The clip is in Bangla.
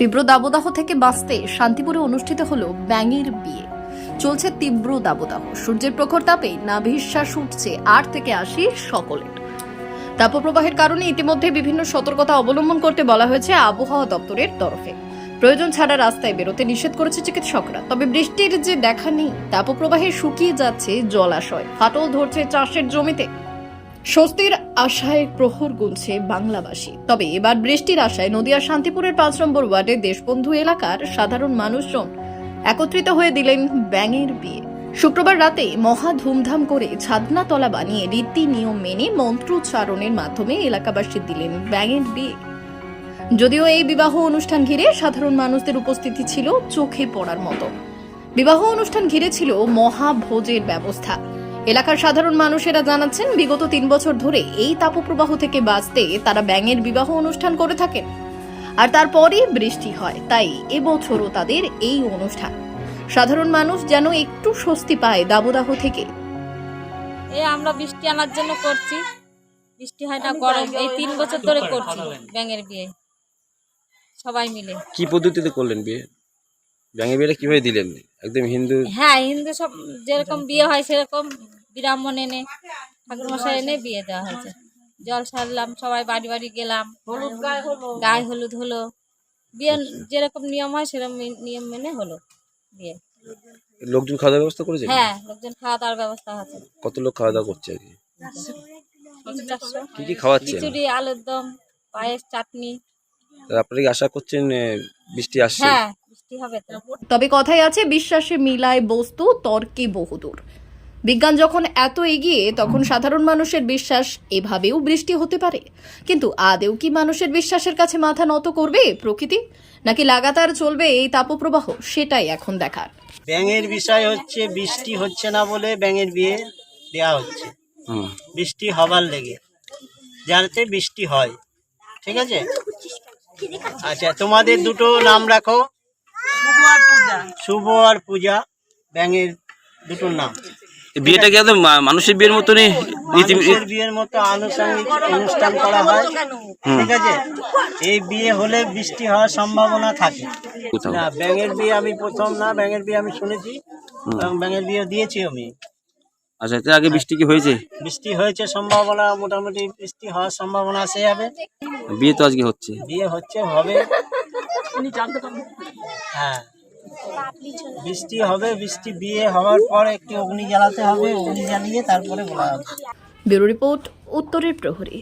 তীব্র দাবদাহ থেকে বাঁচতে শান্তিপুরে অনুষ্ঠিত হলো ব্যাঙের বিয়ে। চলছে তীব্র দাবদাহ, সূর্যের প্রখর তাপে নাভিশ্বাস উঠছে 8 থেকে 80 সকলের। তাপপ্রবাহের কারণে ইতিমধ্যে বিভিন্ন সতর্কতা অবলম্বন করতে বলা হয়েছে আবহাওয়া দপ্তরের তরফে। প্রয়োজন ছাড়া রাস্তায় বেরোতে নিষেধ করেছে চিকিৎসকরা। তবে বৃষ্টির যে দেখা নেই, তাপপ্রবাহে শুকিয়ে যাচ্ছে জলাশয়, ফাটল ধরছে চাষের জমিতে। স্বস্তির আশায় প্রহর গুনছে বাংলাবাসী। তবে এবার বৃষ্টির আশায় নদিয়ার শান্তিপুরের 5 নম্বর ওয়ার্ডে দেশবন্ধু এলাকার সাধারণ মানুষজন একত্রিত হয়ে দিলেন ব্যাঙের বিয়ে। শুক্রবার রাতে মহা ধুমধাম করে ছাদনাতলা বানিয়ে রীতি নিয়ম মেনে মন্ত্রোচ্চারণের মাধ্যমে এলাকাবাসী দিলেন ব্যাঙের বিয়ে। যদিও এই বিবাহ অনুষ্ঠান ঘিরে সাধারণ মানুষদের উপস্থিতি ছিল চোখে পড়ার মতো। বিবাহ অনুষ্ঠান ঘিরে ছিল মহাভোজের ব্যবস্থা। এলাকার সাধারণ মানুষেরা জানাচ্ছেন, বিগত 3 বছর ধরে এই তাপপ্রবাহ থেকে বাঁচতে তারা ব্যাঙের বিবাহ অনুষ্ঠান করে থাকেন। আর তারপরই বৃষ্টি হয়, তাই এবছরও তাদের এই অনুষ্ঠান। সাধারণ মানুষ যেন একটু স্বস্তি পায় দাবদাহ থেকে। আমরা বৃষ্টি আনার জন্য করছি, বৃষ্টি হয় না, গরম। এই 3 বছর ধরে করছি ব্যাঙের বিয়ে সবাই মিলে। কি পদ্ধতিতে করলেন বিয়ে? ব্যাঙের বিয়েটা কিভাবে দিলেন? একদম হিন্দু? হ্যাঁ, হিন্দু সব যেরকম বিয়ে হয় সেরকম ব্রাহ্মণ এনে, ঠাকুরমশাই এনে বিয়ে দেওয়া হয়েছে। জল সারলাম, সবাই বাড়ি বাড়ি গেলাম, গায়ে হলুদ হলো। বিয়ে যেরকম নিয়ম হয় সেরকম নিয়ম মেনে হলো বিয়ে। লোকজন খাওয়া দাওয়ার ব্যবস্থা করেছে? হ্যাঁ, লোকজন খাওয়া দাওয়ার ব্যবস্থা আছে। কত লোক খাওয়া দাওয়া করছে? আর কি 400 কি কি খাওয়াচ্ছেন? খিচুড়ি, আলুর দম, পায়েস, চাটনি। আপনারা কি আশা করছেন বৃষ্টি আসছে? হ্যাঁ, বৃষ্টি হবে তো। তবে কথায় আছে, বিশ্বাসে মিলায় বস্তু, তর্কে বহুদূর। বিজ্ঞান যখন এত এগিয়ে, তখন সাধারণ মানুষের বিশ্বাস এভাবেও বৃষ্টি হতে পারে। কিন্তু আদেও কি মানুষের বিশ্বাসের কাছে মাথা নত করবে প্রকৃতি, নাকি লাগাতার চলবে এই তাপপ্রবাহ? সেটাই এখন দেখার। ব্যাঙের বিষয় হচ্ছে বৃষ্টি হচ্ছে না বলে ব্যাঙের বিয়ে দেওয়া হচ্ছে। বৃষ্টি হবার লেগে, যাতে বৃষ্টি হয়। ঠিক আছে, আচ্ছা, তোমাদের দুটো নাম রাখো, শুভ আর পূজা। ব্যাঙের দুটো নাম। বিয়েটা কি একদম মানুষের বিয়ের মতনই? মানুষের বিয়ের মতো আনুষঙ্গিক অনুষ্ঠান করা হয়। ঠিক আছে, এই বিয়ে হলে বৃষ্টি হওয়ার সম্ভাবনা থাকে না। ব্যাঙের বিয়ে আমি প্রথম না, ব্যাঙের বিয়ে আমি শুনেছি এবং ব্যাঙের বিয়ে দিয়েছি আমি। আচ্ছা, এর আগে বৃষ্টি কি হয়েছে? বৃষ্টি হয়েছে, সম্ভাবনা মোটামুটি বৃষ্টি হওয়ার সম্ভাবনা আছে। যাবে বিয়ে তো আজকে হচ্ছে? বিয়ে হচ্ছে, হবে। হ্যাঁ, বৃষ্টি হবে। বৃষ্টি বিয়ে হওয়ার পর একটি অগ্নি জ্বালাতে হবে, অগ্নি জ্বালিয়ে তারপরে বলা হবে। ব্যুরো রিপোর্ট, উত্তরের প্রহরী।